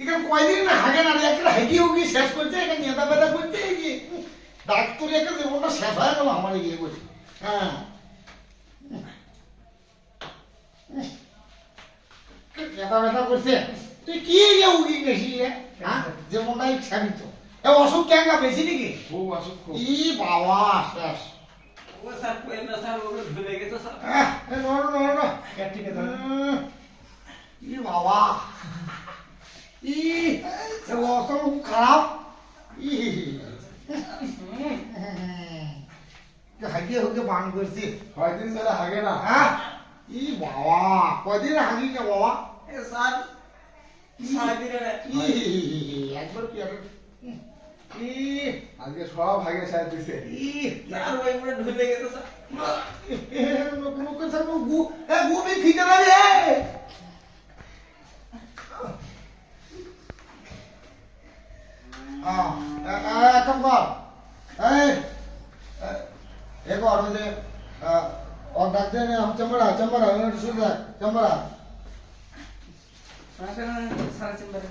এখানে কয়দিন না হাগে না একটা হেঁটে উগিয়ে শেষ করছে এখানে নেতা বেতা করছে এগিয়ে ডাক্তারি একটা জীবনটা শেষ হয়ে গেল আমার এগিয়ে বলছি হ্যাঁ নেতা বেতা করছে তুই কি এগিয়ে উগি বেশি হ্যাঁ জীবনটা ইচ্ছাবিত এ অসুখ ক্যাঙ্গা বেশি নাকি খুব অসুখ খুব ই বাবা শেষ ও স্যার কোয়েন না স্যার ওগুলো ভুলে গেছে স্যার নড়ো ঠিক আছে ই বাবা ই অসুখ খারাপ ই হাগিয়ে হুকে বান করছি কয়দিন ধরে হাগে না হ্যাঁ ই বাবা কদিন হাগি না বাবা এ স্যার সারাদিনে ই একবার কি আর ই আজকে সব হাগে সাইড দিছে ই স্যার ওইগুলো ভুলে গেছে স্যার লোকের সামনে গু এ গু বি ফিতে না রে কাম কর এই কর ওই যে और डाक्टर ने हम चमड़ा चमड़ा शुद्ध चमड़ा সারা চেম্বারে